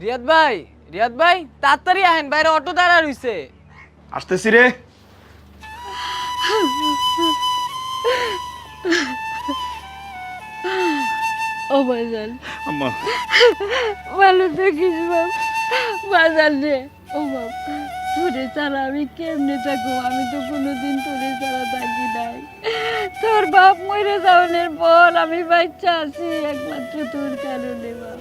রিয়াদ ভাই তাড়াতাড়ি আহেন, বাইরে অটো দাঁড়া রইছে। আসতেছি রে। ও বাজান, আম্মা ভালো থাকিস বাপ। বাজান রে, ও বাপ, তোরে ছাড়া আমি কেমনে থাকবো? আমি তো কোনোদিন তোরে ছাড়া থাকি নাই। তোর বাপ মরে যাওয়ার পর আমি বাচ্চা আছি একমাত্র তোর কারণে বাপ।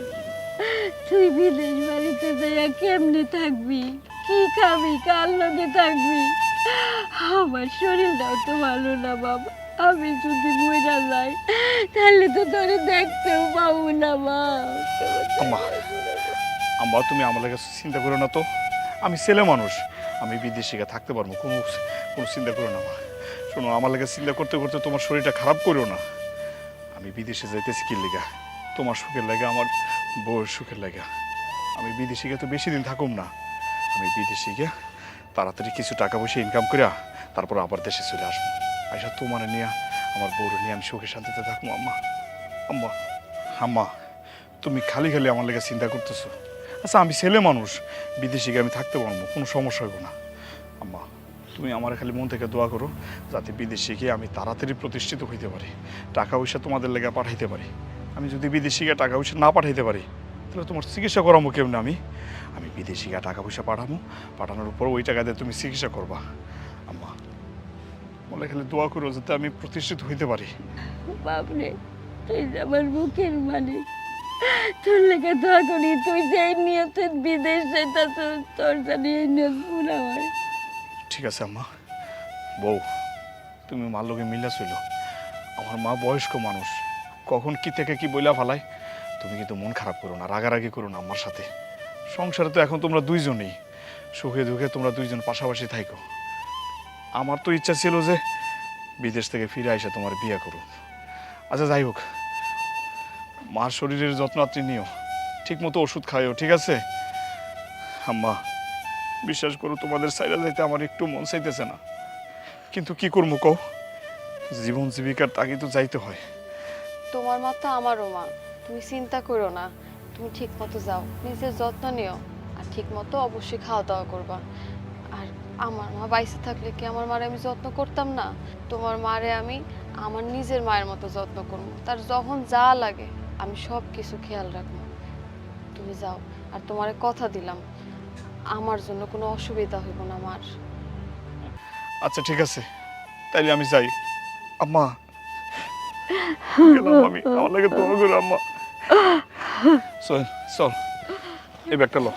তুই বিদেশ বাড়িতে যাইয়া কেমনে থাকবি? কি খাবি? কার লগে থাকবি? আমার শরীরটাও তো ভালো না বাবা। আমি যদি মরে যাই তাহলে তো তোরে দেখতেও পাবো না বাপ। আম্মা আম্মা তুমি আমার লাগে চিন্তা করো না তো। আমি ছেলে মানুষ, আমি বিদেশে গিয়ে থাকতে পারবো, কোনো কোনো চিন্তা করো না মা। শোনো, আমার লাগে চিন্তা করতে করতে তোমার শরীরটা খারাপ করো না। আমি বিদেশে যাইতেছি কি লেগা? তোমার সুখের লাগে, আমার বউয়ের সুখের লাগা। আমি বিদেশে গিয়ে তো বেশি দিন থাকুম না। আমি বিদেশে গিয়ে তাড়াতাড়ি কিছু টাকা পয়সা ইনকাম করিয়া তারপর আবার দেশে চলে আসবো। আইসা তোমার নিয়ে, আমার বউর নিয়ে আমি সুখে শান্তিতে থাকবো। আম্মা আম্মা আম্মা তুমি খালি খালি আমার লেগে চিন্তা করতেছো। আচ্ছা, আমি ছেলে মানুষ, বিদেশে গিয়ে আমি থাকতে পারবো, কোনো সমস্যা হইব না। আম্মা তুমি আমার খালি মন থেকে দোয়া করো যাতে বিদেশে গিয়ে আমি তাড়াতাড়ি প্রতিষ্ঠিত হইতে পারি, টাকা পয়সা তোমাদের লেগে পাঠাইতে পারি। আমি যদি বিদেশে গিয়ে টাকা পয়সা না পাঠাইতে পারি তাহলে তোমার চিকিৎসা করাবো কেমন? আমি বিদেশে গিয়ে টাকা পয়সা পাঠানোর উপর ওই টাকা দিয়ে তুমি চিকিৎসা করবা। আম্মা বলে খালি দোয়া করো যাতে আমি প্রতিষ্ঠিত হইতে পারি। বাপরে, তুই যে আমার মুখের মানে, তোর লেগে দোয়া করি। তুই যে নিয়ত বিদেশ যাইতাছ, তোর জানি এই নিয়ত পুরা হয়। ঠিক আছে আম্মা। বউ, তুমি মার লোকে মিলা ছিল। আমার মা বয়স্ক মানুষ, কখন কি থেকে কি বইলা ফেলায়। তুমি কিন্তু মন খারাপ করো না, রাগারাগি করো না আমার সাথে। সংসারে তো এখন তোমরা দুইজনই, সুখে দুঃখে তোমরা দুইজন পাশাপাশি থাইকো। আমার তো ইচ্ছা ছিল যে বিদেশ থেকে ফিরে আইসা তোমার বিয়ে করো। আচ্ছা যাই হোক, মার শরীরের যত্ন আপনি নিও, ঠিক মতো ওষুধ খাইও, ঠিক আছে? আম্মা বিশ্বাস করো, তোমাদের সাইডে যাইতে আমার একটু মন চাইতেছে না, কিন্তু কি করবো কও? জীবন জীবিকার তাগি তো যাইতে হয়। তোমার মা তো আমারও মা, তুমি চিন্তা করো না। তুমি ঠিক মতো যাও, নিজের যত্ন নিও, আর ঠিক মতো অবশ্যই খাওয়া দাওয়া করবা। আর আমার মা বাইসে থাকলে কি আমার মারে আমি যত্ন করতাম না? তোমার মারে আমি আমার নিজের মায়ের মতো যত্ন করবো। তার যখন যা লাগে আমি সব কিছু খেয়াল রাখবো। তুমি যাও, আর তোমারে কথা দিলাম আমার জন্য কোনো অসুবিধা হইব না মার। আচ্ছা ঠিক আছে, তাইলে আমি যাই। আম্মা গেলাম আমি, আমার লাগে দোয়া করো আম্মা। চল চল, এই ব্যাগটা লো।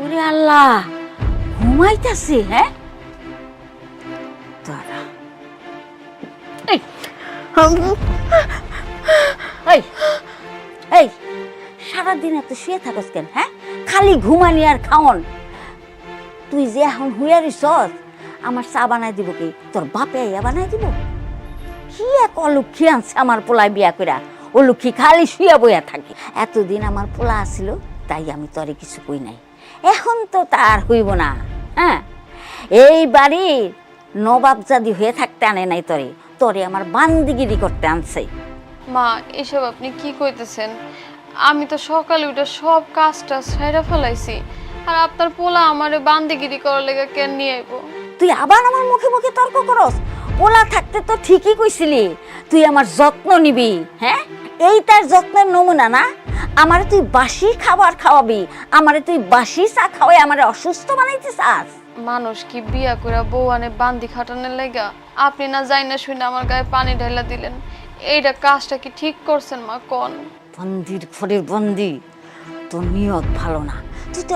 ওরে আল্লাহ, ঘুমাইতেছে? হ্যাঁ, দাঁড়া। এই এই এই, সারাদিন এত শুয়ে থাকস কেন? হ্যাঁ, খালি ঘুমানি আর খাওন। তুই যে এখন হুইয়া রিসস, আমার চা বানাই দিব কি? তোর বাপে ইয়া বানাই দিব? কি এক অলক্ষী আনছে আমার পোলায় বিয়া কইরা। ও লক্ষ্মী খালি শুয়া বইয়া থাকে। এতদিন আমার পোলা আসিল তাই আমি তরে কিছু কই নাই। এখন তো তার হইব না। হ্যাঁ, এই বাড়ির নবাবজাদি হয়ে থাকতে আনে নাই তরে, তরে আমার বান্দিগিরি করতে আনছে। মা, এসব আপনি কি কইতেছেন? আমি তো সকালে উঠে সব কাজটা সেরে ফেলাইছি, আর আপনার পোলা আমারে বান্দিগিরি করার লেগে কেন নিয়ে আইব? তুই আবার আমার মুখে মুখে তর্ক করস? পোলা থাকতে তো ঠিকই কইছিলি তুই আমার যত্ন নিবি। হ্যাঁ, এই তার যত্নের নমুনা না? আমারে তুই বাসি খাবার খাওয়াবি, আমারে তুই বাসি চা খাওয়াই আমারে অসুস্থ বানাইতে চাস? মানুষ কি বিয়া করে বউ আনে বান্দি খাটানোর লেগা? আপনি না যাই না শুনে আমার গায়ে পানি ঢাইলা দিলেন, এইটা কাজটা কি ঠিক করছেন মা? কোন বন্দির ঘরের বন্দি, তোর নিয়ত ভালো না। তুই তো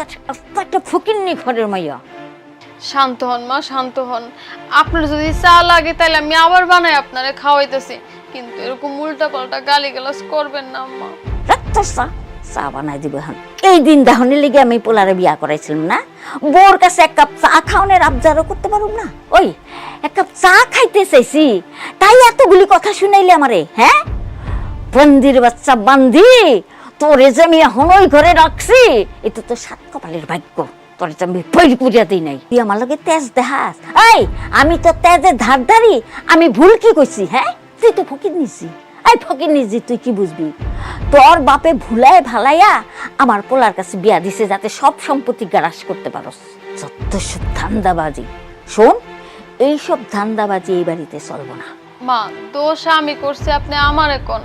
একটা ফকিন্নি ঘরের মাইয়া। শান্ত হন মা, শান্ত হন। আপনার যদি চা লাগে তাহলে আমি আবার বানাই আপনারে খাওয়াইতেছি, কিন্তু এরকম উল্টা পাল্টা গালিগালাজ করবেন না আম্মা। চা চা বানাই দিব এখন। এই দিন দাহনের লেগে আমি পোলারে বিয়া করাইছিলাম না, বোর কাছে এক কাপ চা খাওয়ানোর আবদারও করতে পারুম না। ওই এক কাপ চা খাইতে চাইছি, তাই এতগুলি কথা শুনাইলে আমারে, হ্যাঁ? বন্দির বাচ্চা বান্দি, তোরে যে আমি এখন ওই ঘরে রাখছি, এটা তো সাত কপালের ভাগ্য। তোরে যে আমি পৈরি করিয়া দিই নাই, তুই আমার লগে তেজ দেখাস। এই আমি তো তেজের ধারধারি, আমি ভুল কি কইছি? হ্যাঁ, তুই তো ফকির নিছি। এই ফকির নিজি, তুই কি বুঝবি? তোর বাপে ভুলায় ভালাইয়া আমার পোলার কাছে বিয়া দিছে যাতে সব সম্পত্তি গ্রাস করতে পারস। যত সব ধান্দাবাজি। শোন, এইসব ধান্দাবাজি এই বাড়িতে চলবো না। মা, দোষ আমি করছি, আপনি আমারে কোন।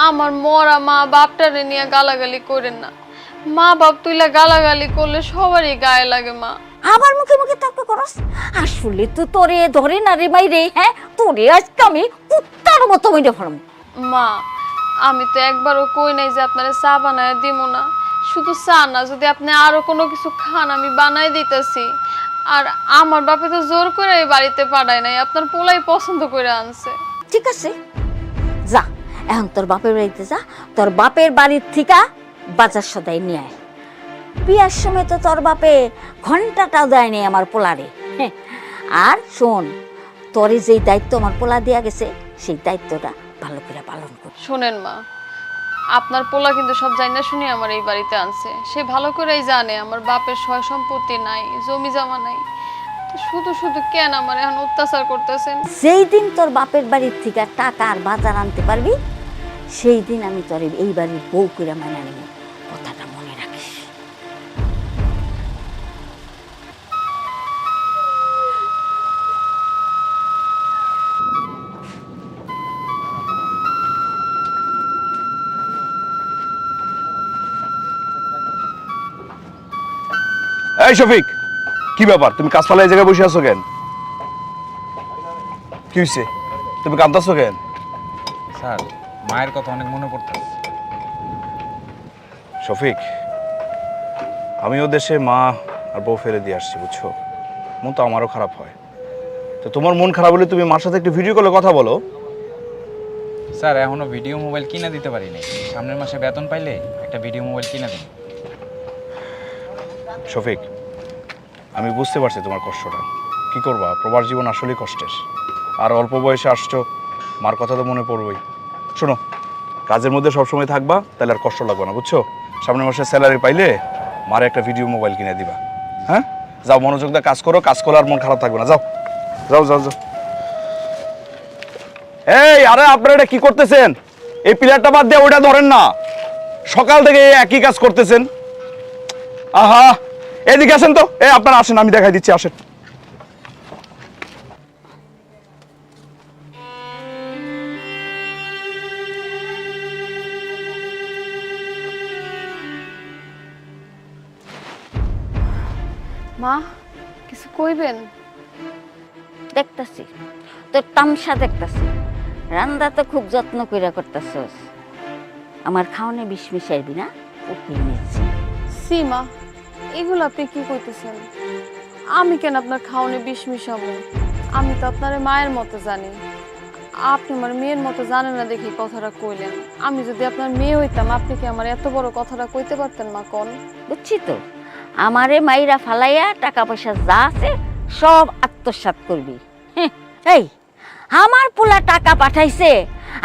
আমার মরা মা বাপটারে নিয়ে গালাগালি করেন না। মা বাপ তুইলা গালাগালি করলে সবারই গায়ে লাগে মা। আবার মুখে মুখে তর্ক করস? আসলে তো তোরে ধরে না রে মাইরে, হ্যাঁ? তোরে আজকে আমি কুত্তার মতো মেরে ফেলব। মা, আমি তো একবারও কই নাই যে আপনারে চা বানায় দিব না। শুধু চা না, যদি আপনি আরো কোনো কিছু খান আমি বানাই দিতেছি। আর আমার বাপে তো জোর করে এই বাড়িতে পাঠায় নাই, আপনার পোলাই পছন্দ করে আনছে। ঠিক আছে, যা এখন তোর বাপের বাড়িতে যা। তোর বাপের বাড়ির থেকে বাজার সদাই নিয়ে আয়। বিয়ার সময় তো তোর বাপে ঘন্টাটাও দেয় নেই আমার পোলারে। হ্যাঁ, আর শোন, তোরে যেই দায়িত্ব আমার পোলা দেয়া গেছে সেই দায়িত্বটা ভালো করে পালন কর। শোনেন মা, আপনার পোলা কিন্তু সব জানা শুনে আমার এই বাড়িতে আনছে। সে ভালো করেই জানে আমার বাপের সয় সম্পত্তি নাই, জমি জমা নাই। তো শুধু শুধু কেন আমার এখন অত্যাচার করতেছেন? যেই দিন তোর বাপের বাড়ির থেকে টাকা আর বাজার আনতে পারবি, সেই দিন আমি তোর এই বাড়ির বউ করে মানা নেব। কথাটা মনে রাখিস। এই শফিক, কি ব্যাপার? তুমি কাজ ফালা এই জায়গায় বসে আছো কেন? কি হয়েছে? তুমি কাঁদতেছো কেন? স্যার, মায়ের কথা অনেক মনে পড়তেছে। শফিক, আমিও দেশে মা আর বউ ফেলে দিয়ে আসছি, বুঝছো? মন তো আমারও খারাপ হয়। তো তোমার মন খারাপ হলে তুমি মার সাথে একটু ভিডিও কলে কথা বলো। স্যার, এখনো ভিডিও মোবাইল কিনে দিতে পারি নাই। সামনের মাসে বেতন পাইলে একটা ভিডিও মোবাইল কিনে দিন। শফিক, আমি বুঝতে পারছি তোমার কষ্টটা। কি করবা, প্রবাস জীবন আসলেই কষ্টের। আর অল্প বয়সে আসছো, মার কথা তো মনে পড়বেই। শোনো, কাজের মধ্যে সবসময় থাকবা, তাহলে আর কষ্ট লাগবে না, বুঝছো? সামনের মাসে স্যালারি পাইলে মারে একটা ভিডিও মোবাইল কিনে দিবা। হ্যাঁ, যাও, মনোযোগ দিয়ে কাজ করো। কাজ করলে আর মন খারাপ থাকবে না। যাও যাও যাও যাও। এই, আরে আপনারা এটা কি করতেছেন? এই পিলারটা বাদ দিয়ে ওইটা ধরেন না। সকাল থেকে একই কাজ করতেছেন। আহা, এদিকে আসেন তো। আপনারা আসেন, আমি দেখাই দিচ্ছি, আসেন। মা, কিছু কইবেন? দেখতাছি তোর তামসা, দেখতাছি রান্না তো খুব যত্ন কইরা করতেছস। আমার খাওয়ানে বিষ মিশাইবি না, ওকে নিচ্ছি। সীমা, এগুলো আপনি কি কইতেছেন? আমি কেন আপনার খাওয়ানে বিষ মিশাবো? আমি তো আপনার মায়ের মতো জানি। আপনি আমার মেয়ের মতো জানেন না দেখি কথাটা কইলেন। আমি যদি আপনার মেয়ে হইতাম, আপনি কি আমার এত বড় কথাটা কইতে পারতেন মা? কোন বুঝছি তো, আমারে মাইরা ফালাইয়া টাকা পয়সা যা আছে সব আত্মসাৎ করবি। এই, আমার পোলা টাকা পাঠাইছে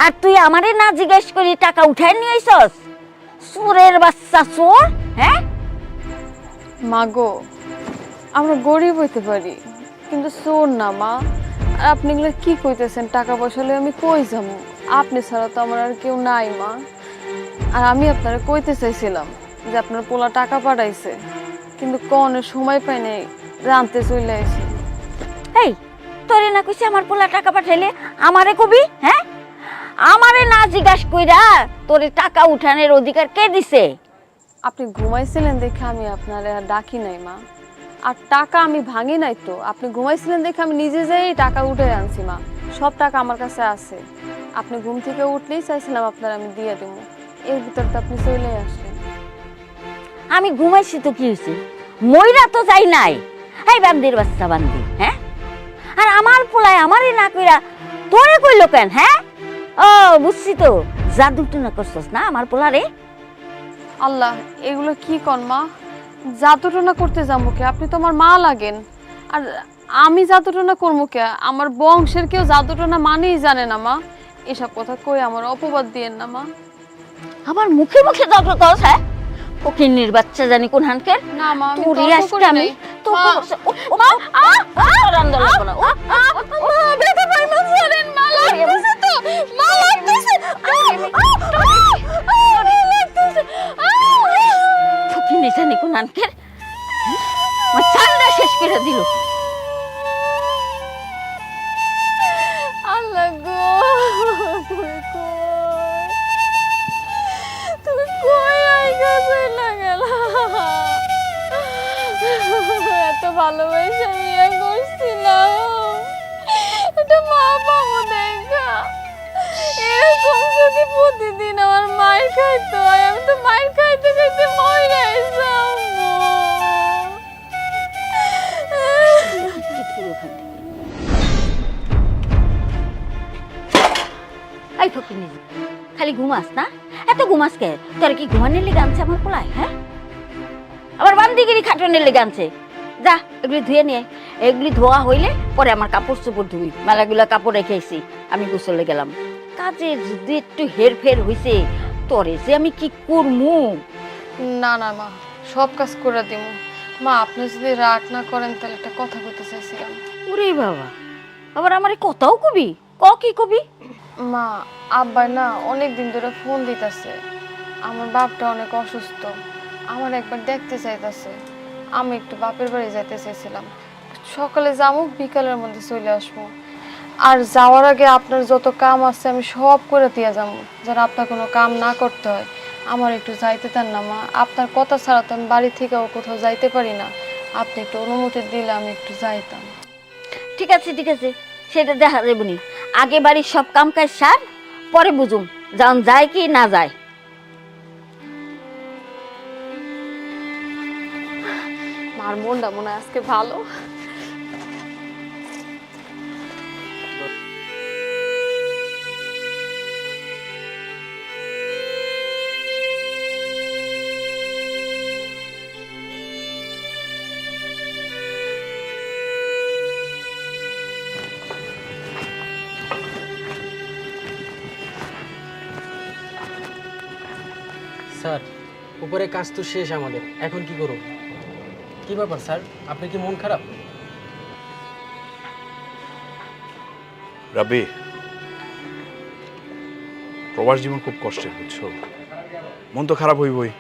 আর তুই আমারে না জিজ্ঞেস করি টাকা উঠাই নিয়ে আইছস? চোরের বাচ্চা চোর! হ্যাঁ মা গো, আমরা গরিব হইতে পারি কিন্তু চোর না মা। আর আপনি এগুলো কি কইতেছেন? টাকা পয়সা হলে আমি কই যাবো? আপনি ছাড়া তো আমার আর কেউ নাই মা। আর আমি আপনারা কইতে চাইছিলাম যে আপনার পোলা টাকা পাঠাইছে, কিন্তু কোনের সময় পাই নাই, জানতে চলে আইছি। এই, তোরে না কইছি আমার পোলা টাকা পাঠাইলে আমারে কবি? হ্যাঁ, আমারে না জিজ্ঞাস কইরা তোরে টাকা উঠানোর অধিকার কে দিছে? আপনি ঘুমাইছিলেন দেখে আমি আপনারে আর ডাকি নাই মা। আর টাকা আমি ভাঙি নাই তো, আপনি ঘুমাইছিলেন দেখে আমি নিজে যাই টাকা উঠে আনছি মা। সব টাকা আমার কাছে আছে। আপনি ঘুম থেকে উঠলেই চাইছিলাম আপনার আমি দিয়ে দেবো, এর ভিতর তো আপনি চলে আসলেন। আমি ঘুমাইছি তো কি হয়েছে? মইরা তো যাই নাই। এই বান্দির বাচ্চা বান্দি, হ্যাঁ? আর আমার পোলায় আমারে না কইরা তোরে কইলো কেন, হ্যাঁ? ও বুঝছি তো, জাদু টুনা করছস না আমার পোলারে। আল্লাহ, এগুলো কি কন মা? জাদুটনা করতে যাবো কে? আপনি তো আমার মা লাগেন। আর আমি জাদুটনা করবো কে? আমার বংশের কেউ জাদুটনা মানেই জানে না মা। এসব কথা কই আমার অপবাদ দিয়েন না মা। আমার মুখে মুখে তর্ক করছ, হ্যাঁ? ফকিন্নির বাচ্চা জানি কোন হানকের। না মা, আমি তোরে তর্ক আজকে করি আমি নাই। তো মা, ফকিন্নি জানি কোন হানকের আমার চান্দা শেষ করে দিল। আল্লাহ গো, তুমি কই? তুমি কই আইগা চইলা গেলা? এত ভালোবাসা বিয়ে করছিলাম, এটা মা পাবো দেখা। এরকম যদি প্রতিদিন আমার মায়ের খাইতে হয়, আমি তো মায়ের খাইতে খাইতে মরে যাবো। এই ফকিন্নি, খালি ঘুমাস না? এত ঘুমাস কে? তোর কি ঘুমানোর লেগে আনছে আমার পোলায়, হ্যাঁ? আবার বান্দিগিরি খাটনের লেগে আনছে। যা এগুলি ধুয়ে নিয়ে, এগুলি ধোয়া হইলে পরে আমার কাপড় চোপড় ধুই। মেলাগুলা কাপড় রেখেছি, আমি গোসলে গেলাম। কাজে যদি একটু হেরফের হইছে, তোরে যে আমি কি করমু? না না মা, সব কাজ করে দিব। মা, আপনি যদি রাগ না করেন তাহলে একটা কথা বলতে চাইছিলাম। ওরে বাবা, আবার আমারে কথাও কবি? কি কবি? মা, আব্বা না অনেক দিন ধরে ফোন দিতেছে। আমার বাপটা অনেক অসুস্থ, আমার একবার দেখতে চাইতেছে। আমি একটু বাপের বাড়ি যেতে চাইছিলাম। সকালে যাবো, বিকালের মধ্যে চলে আসবো। আর যাওয়ার আগে আপনার যত কাম আছে আমি সব করে দিয়ে যাবো, যেন আপনার কোনো কাম না করতে হয়। আমার একটু যাইতে দেন না মা, আপনার কথা ছাড়া তো আমি বাড়ি থেকেও কোথাও যাইতে পারি না। আপনি একটু অনুমতি দিলে আমি একটু যাইতাম। ঠিক আছে ঠিক আছে, সেটা দেখা যাবনি। আগে বাড়ির সব কাম কাজ সার, পরে বুঝুম যান যায় কি না যায়। মার মনটা মনে হয় আজকে ভালো। স্যার, উপরে কাজ তো শেষ আমাদের, এখন কি করব? কি ব্যাপার স্যার, আপনি কি মন খারাপ? রাব্বি, প্রবাস জীবন খুব কষ্টের, বুঝছো? মন তো খারাপ হইবই।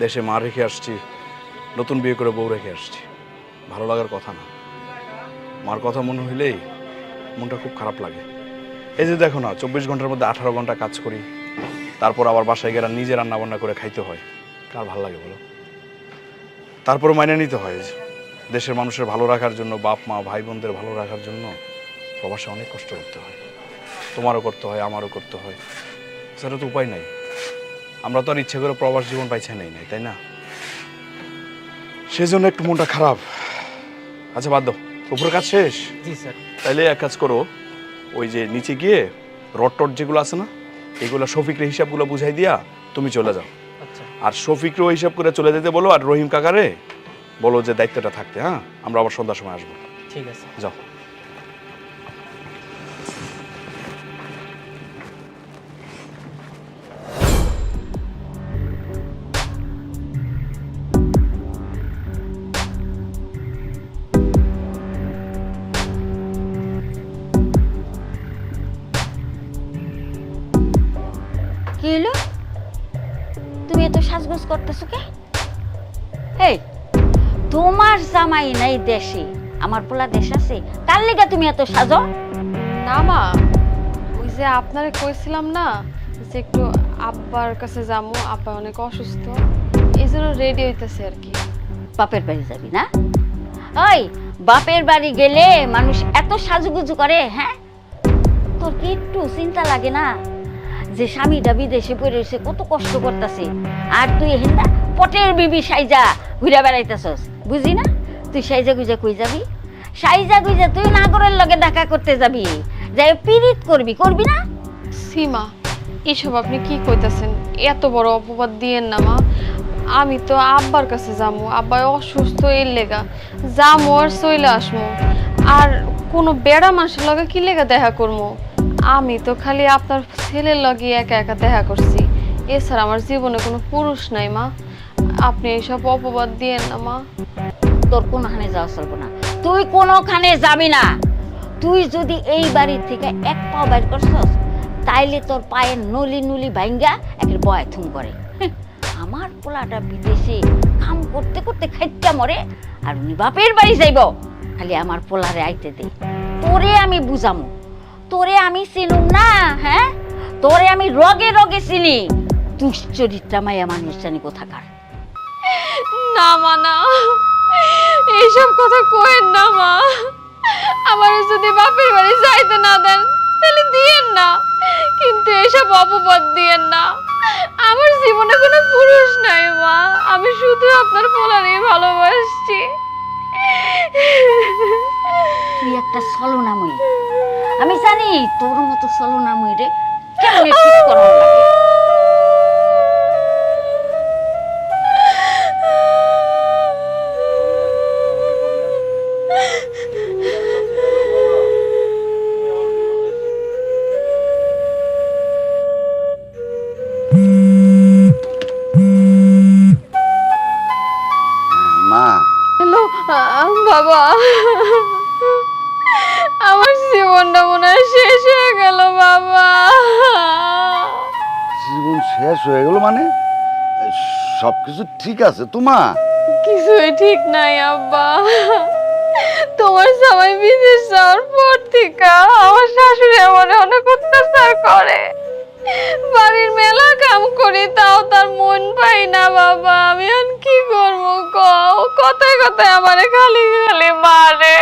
দেশে মা রেখে আসছি, নতুন বিয়ে করে বউ রেখে আসছি, ভালো লাগার কথা না। মার কথা মনে হইলেই মনটা খুব খারাপ লাগে। এই যে দেখো না, 24 ঘন্টার মধ্যে 18 ঘন্টা কাজ করি, তারপর আবার বাসায় গেলে নিজে রান্না বান্না করে খাইতে হয়। কার ভালো লাগে বলো? তারপর মাইনে নিতে হয় দেশের মানুষের ভালো রাখার জন্য, বাপ মা ভাই বোনদের ভালো রাখার জন্য প্রবাসে অনেক কষ্ট করতে হয়। তোমারও করতে হয়, আমারও করতে হয়, সেটা তো উপায় নাই। আমরা তো আর ইচ্ছে করে প্রবাস জীবন পাইছে নাই, তাই না? সেই জন্য একটু মনটা খারাপ। আচ্ছা বাদ দাও, উপরে কাজ শেষ? জি স্যার। তাইলে এক কাজ করো, ওই যে নিচে গিয়ে রড টড যেগুলো আছে না, এগুলো শফিকরে হিসাবগুলো বুঝাই দিয়া তুমি চলে যাও। আচ্ছা। আর শফিকরেও হিসাব করে চলে যেতে বলো, আর রহিম কাকারে বলো যে দায়িত্বটা থাকতে। হ্যাঁ, আমরা আবার সন্ধ্যার সময় আসবো। ঠিক আছে, যাও। কি হলো? তুমি এত সাজগোজ করতেছো কে? এই, তোমার জামাই নাই দেশে, আমার পোলা দেশ আছে, কার লেগে তুমি এত সাজো? না মা, ওই যে আপনারে কইছিলাম না যে একটু আব্বার কাছে যাবো, আব্বা অনেক অসুস্থ, এই জন্য রেডি হইতেছে আর কি। বাপের বাড়ি যাবি না? ওই বাপের বাড়ি গেলে মানুষ এত সাজুগুজু করে, হ্যাঁ? তোর কি একটু চিন্তা লাগে না যে স্বামীটা বিদেশে পড়ে রয়েছে, কত কষ্ট করতেছে, আর তুই হেন্দা পটের বিবি সাইজা ঘুরে বেড়াইতেছস? বুঝি না তুই সাইজা গুজা কই যাবি? সাইজা গুজা তুই নাগরের লগে দেখা করতে যাবি, যাই পিরিত করবি, করবি না? সীমা, এসব আপনি কি কইতাছেন? এত বড় অপবাদ দিয়েন না মা। আমি তো আব্বার কাছে যামু, আব্বা অসুস্থ এর লেগা যামু আর চইলে আসমু। আর কোনো বেড়া মানুষের লগে কি লেগা দেখা করবো? আমি তো খালি আপনার ছেলের লগে একা একা দেখা করছি, এছাড়া আমার জীবনে কোনো পুরুষ নাই মা। আপনি এইসব অপবাদ দিয়েন না মা। তোর কোনখানে যাওয়া চলবো না, তুই কোনখানে যাবি না। তুই যদি এই বাড়ির থেকে এক পাও বাইর করছস, তাইলে তোর পায়ের নলি নুলি ভাঙ্গা একের বয় থুম করে। আমার পোলাটা বিদেশে কাম করতে করতে খাইটা মরে, আর উনি বাপের বাড়ি যাইব। খালি আমার পোলারে আইতে দে, তোরে আমি বুঝামু, তোরে আমি চিনুম না। হ্যাঁ, তোরে আমি রগে রগে চিনি। দুশ্চরিত্রা মায়া মানুষ জানি কোথাকার। না মা, না, এইসব কথা কইেন না মা। আমার যদি বাপের বাড়ি যাইতে না দেন তাহলে দিয়েন না, কিন্তু এইসব অপবাদ দিয়েন না। আমার জীবনে কোনো পুরুষ নাই মা, আমি শুধু আপনার পোলারই ভালোবাসছি। তুই একটা ছলনাময়ী, আমি জানি তোর মতো ছলনাময়ী রে কেমনে ঠিক করার লাগে। মা, হ্যালো বাবা, আমার জীবনটা মনে হয় শেষ হয়ে গেল বাবা। জীবন শেষ হয়ে গেল মানে? সবকিছু ঠিক আছে তো মা? কিছুই ঠিক নাই আব্বা। তোমার সবাই বিদেশ যাওয়ার পর থেকে আমার শাশুড়ি আমার অনেক অত্যাচার করে। বাড়ির মেলা কাম করি, তাও তার মন পাই না বাবা। আমি আর কি করবো কও? কথায় কথায় আমারে খালি খালি মারে।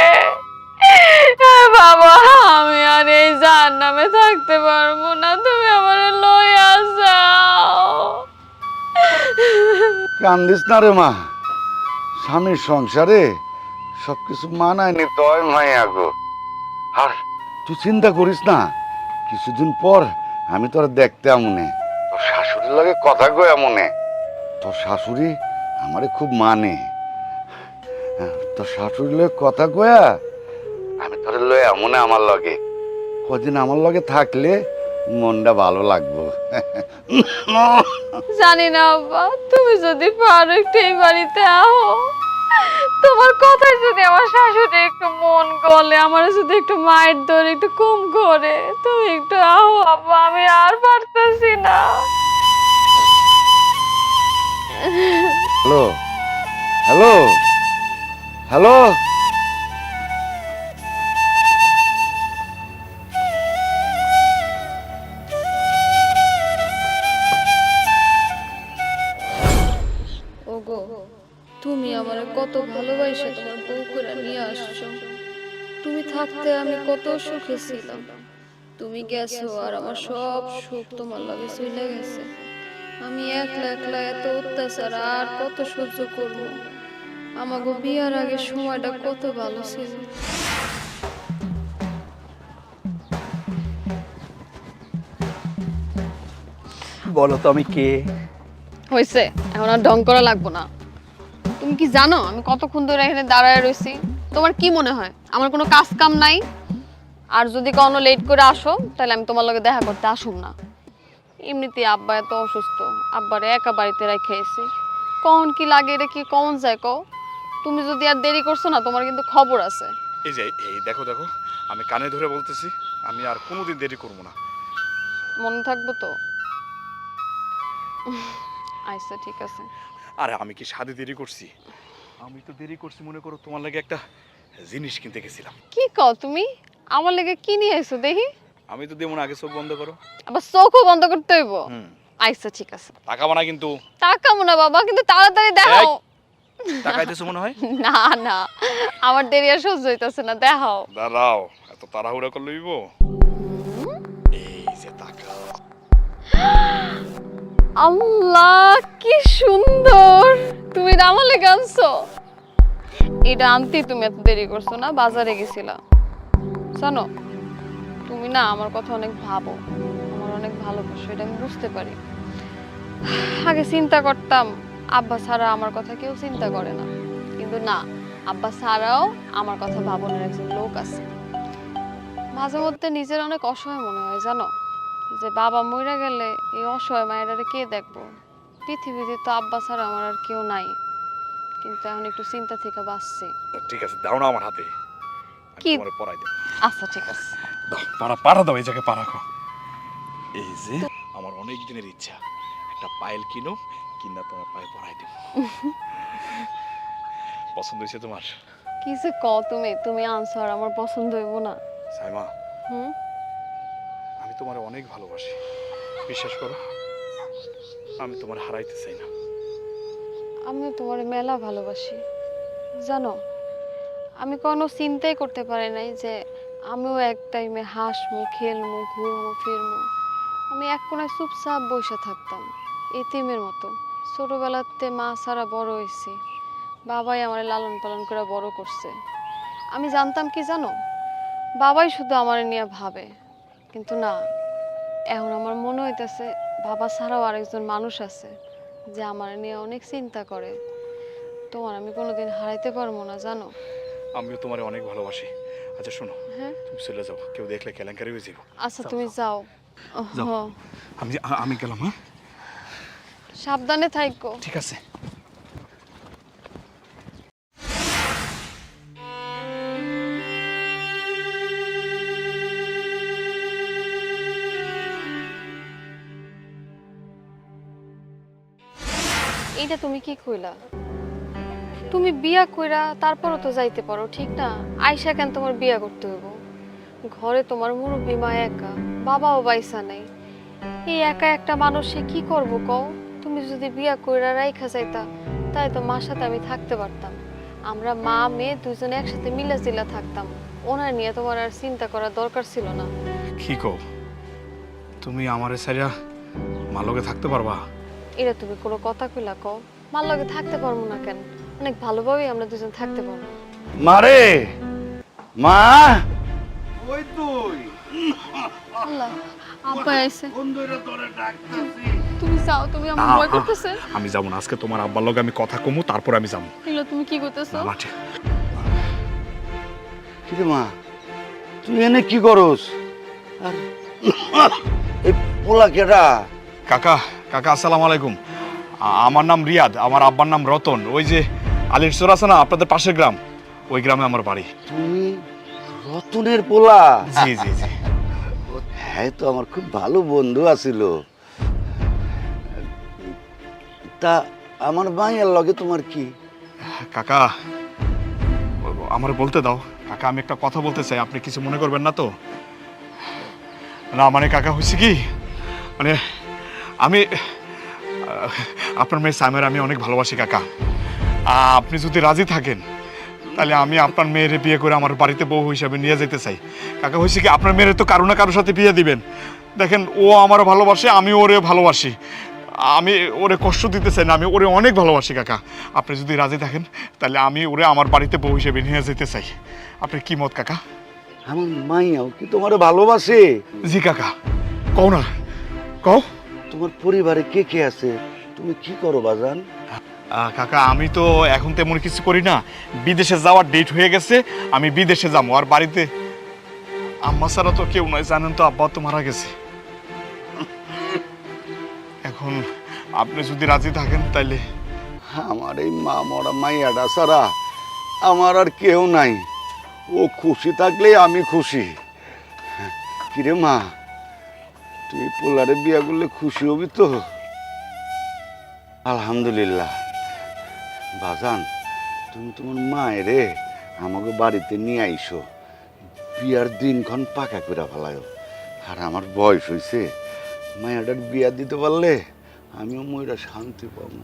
বাবা, আমি আর এই জাহান্নামে থাকতে পারবো না, তুমি আমারে লইয়া যাও। কান্দিস না রে মা, স্বামীর সংসারে সবকিছু মানায় নিতে হয় মাইয়া গো। আর তুই চিন্তা করিস না, কিছুদিন পর আমি তোর দেখতে আমনে, তোর শাশুড়ির লাগে কথা কই আমনে। তোর শাশুড়ি আমারে খুব মানে, তোর শাশুড়ির লগে কথা কয়া আমি তোর লয়ে আমনে আমার লগে। কদিন আমার লগে থাকলে মনটা ভালো লাগবো। জানি না আব্বা, তুমি যদি পারো একটু এই বাড়িতে আও। তোমার কথায় যদি আমার শাশুড়ি একটু মন গলে, আমার যদি একটু মায়ের ধরে একটু কম করে, তুমি একটু আও আব্বা, আমি আর পারতেছি না। Hello, hello, hello. ওগো, তুমি আমার কত ভালোবাসা তোমার বউ করে নিয়ে আসছো। তুমি থাকতে আমি কত সুখে ছিলাম, তুমি গেছো আর আমার সব সুখ তোমার লাগে চলে গেছে। আমি একলা একলা এত অত্যাচার আর কত সহ্য করব? আমাগো বিয়ার আগে সময়টা কত ভালো ছিল। বলো তো আমি কে? হয়েছে, এখন আর ঢং করা লাগবো না। তুমি কি জানো আমি কতক্ষণ ধরে এখানে দাঁড়ায় রয়েছি? তোমার কি মনে হয় আমার কোনো কাজ কাম নাই? আর যদি কোনো লেট করে আসো তাহলে আমি তোমার লগে দেখা করতে আসুম না। এমনিতে আব্বা এত অসুস্থ, আব্বারে একা বাড়িতে রেখে এসেছি। কখন কি লাগে এটা কি কখন যায় কও? তুমি যদি আর দেরি করছো না, তোমার কিন্তু খবর আছে। এই যে এই দেখো দেখো, আমি কানে ধরে বলতেছি, আমি আর কোনোদিন দেরি করবো না। মনে থাকবো তো? আচ্ছা ঠিক আছে। আরে আমি কি সাধে দেরি করছি? আমি তো দেরি করছি মনে করো তোমার লাগে একটা জিনিস কিনতে গেছিলাম। কি কও তুমি? আমার লেগে কি নিয়ে এসো দেখি? আমি তো দেবো না, আগে চোখ বন্ধ করো। আবার চোখও বন্ধ করতে হইব? আচ্ছা ঠিক আছে। তাকাবো না কিন্তু। তাকাবো না বাবা, কিন্তু তাড়াতাড়ি দেখাও। তাকাইতেছো মনে হয়? না না, আমার দেরি আর সহ্য হইতাছে না, দেখাও। দাঁড়াও, এত তাড়াহুড়া করে লইব? এই যে তাকাও। আল্লাহ কি সুন্দর! তুমি আমার লেগে আনছো? এটা আনতেই তুমি এত দেরি করছো না, বাজারে গেছিলা। জানো তুমি না আমার কথা অনেক ভাবো, আমার অনেক ভালোবাসো, এটা আমি বুঝতে পারি। আগে চিন্তা করতাম আব্বা ছাড়া আমার কথা কেউ চিন্তা করে না, কিন্তু না, আব্বা ছাড়াও আমার কথা ভাবনের একজন লোক আছে। মাঝে মধ্যে নিজের অনেক অসহায় মনে হয় জানো, যে বাবা মইরা গেলে এই অসহায় মায়েরারে কে দেখবো। পৃথিবীতে তো আব্বা ছাড়া আমার আর কেউ নাই, কিন্তু এখন একটু চিন্তা থেকে বাঁচছি। ঠিক আছে, দাও না আমার হাতে, আমি কি? তোমারে পড়াই দেব। আচ্ছা ঠিক আছে। দাও, পাড়া দাও, এই জায়গায় পাড়া রাখো। এই যে আমার অনেক দিনের ইচ্ছা, একটা পায়েল কিনো, কিনা তোমার পায়ে পড়াই দেব। পছন্দ হয়েছে তোমার? কি যে কও তুমি, তুমি আনছো আর আমার পছন্দ হইব না? সাইমা, হুম, আমি তোমার অনেক ভালোবাসি, বিশ্বাস করো, আমি তোমার হারাইতে চাই না। আমিও তোমার মেলা ভালোবাসি জানো। আমি কোনো চিন্তাই করতে পারি নাই যে আমিও এক টাইমে হাসমু, খেলমু, ঘুরমু, ফিরমু। আমি এক কোনায় চুপচাপ বসে থাকতাম এতিমের মতো। ছোটবেলাতে মা ছাড়া বড় হয়েছি, বাবাই আমার লালন পালন করে বড় করছে। আমি জানতাম কি জানো, বাবাই শুধু আমার নিয়ে ভাবে, কিন্তু না, এখন আমার মনে হইতেছে বাবা ছাড়াও আরেকজন মানুষ আছে যে আমার নিয়ে অনেক চিন্তা করে। তোমার আমি কোনোদিন হারাইতে পারবো না জানো। আমিও তোমার অনেক ভালোবাসি। আচ্ছা শোনো, হ্যাঁ তুমি চলে যাও, কেউ দেখলে কেলেঙ্কারি হয়ে যাবো। আচ্ছা তুমি যাও। যাও। হ্যাঁ, আমি গেলাম। হ্যাঁ সাবধানে থাইকো। ঠিক আছে। এইটা তুমি কি কইলা? তুমি বিয়া কইরা তারপরও তো যাইতে পারো, ঠিক না? আইসা কেন তোমার বিয়া করতে হইব? ঘরে তোমার মুরব্বী মা একা, বাবাও বাইসা নাই। এই একা একটা মানুষে কি করব কও? তুমি যদি বিয়া কইরা রাইখা যাইতা, তাই তো মার সাথে আমি থাকতে পারতাম। আমরা মা মেয়ে দুজনে একসাথে মিলা জিলা থাকতাম। ওনার নিয়ে তোমার আর চিন্তা করার দরকার ছিল না। কি কও, তুমি আমারে ছাড়া মালকে থাকতে পারবা? এটা তুমি কোনো কথা কইলা কও? মার লগে থাকতে পারবো না কেন? অনেক ভালোভাবেই আমরা দুজন থাকতে পারবো। মারে মা, ওই তুই আল্লাহ, আব্বা আইছে। কোন দইরা তোরে ডাকতাছি। তুমি যাও, তুমি আমার ভয় করতেছে। আমি যাবো না, আজকে তোমার আব্বার লগে আমি কথা কমু, তারপর আমি যাবো। এগুলো তুমি কি করতেছো? কি রে মা, তুই এনে কি করস? আর এই পোলা কেডা? কাকা, আসসালামু আলাইকুম। আমার নাম রিয়াদ, আমার আব্বার নাম রতন। ওই যে আলির চর আছে না আপনাদের পাশের গ্রাম, ওই গ্রামে আমার বাড়ি। তুমি রতনের পোলা? জি জি জি। হ্যাঁ, তো আমার খুব ভালো বন্ধু আছিল। তা আমার মায়ের লগে তোমার কি? কাকা, আমার বলতে দাও। কাকা, আমি একটা কথা বলতে চাই, আপনি কিছু মনে করবেন না তো? না মানে কাকা, হয়েছে কি, মানে আমি আপনার মেয়ে সাইমার আমি অনেক ভালোবাসি কাকা। আপনি যদি রাজি থাকেন তাহলে আমি আপনার মেয়েরে বিয়ে করে আমার বাড়িতে বউ হিসাবে নিয়ে যেতে চাই। কাকা, হয়েছে কি, আপনার মেয়ের তো কারো না কারোর সাথে বিয়ে দিবেন। দেখেন, ও আমার ভালোবাসে, আমি ওরে ভালোবাসি। আমি ওরে কষ্ট দিতে চাই না, আমি ওরে অনেক ভালোবাসি কাকা। আপনি যদি রাজি থাকেন তাহলে আমি ওরে আমার বাড়িতে বউ হিসেবে নিয়ে যেতে চাই। আপনি কি মত কাকা? আমার মাইয়াও কি তোমার ভালোবাসে? জি কাকা, কও না, কও। তোমার পরিবারে কে কে আছে? তুমি কি করো বাজান? কাকা, আমি তো এখন তেমন কিছু করি না, বিদেশে যাওয়ার ডেট হয়ে গেছে, আমি বিদেশে যাবো। আর বাড়িতে আম্মা ছাড়া তো কেউ নয়, জানেন তো, আব্বা তো মারা গেছে। এখন আপনি যদি রাজি থাকেন তাইলে। আমার এই মা মরা মাইয়াটা ছাড়া আমার আর কেউ নাই। ও খুশি থাকলে আমি খুশি। কিরে মা, তুই পোলারে বিয়া করলে খুশি হবি তো? আলহামদুলিল্লাহ। বাজান, তুমি তোমার মায়েরে আমাকে বাড়িতে নিয়ে আইসো, বিয়ার দিনক্ষণ পাকা করে ফেলায়। আর আমার বয়স হয়েছে, মায়াটার বিয়া দিতে পারলে আমিও ময়রা শান্তি পাবো।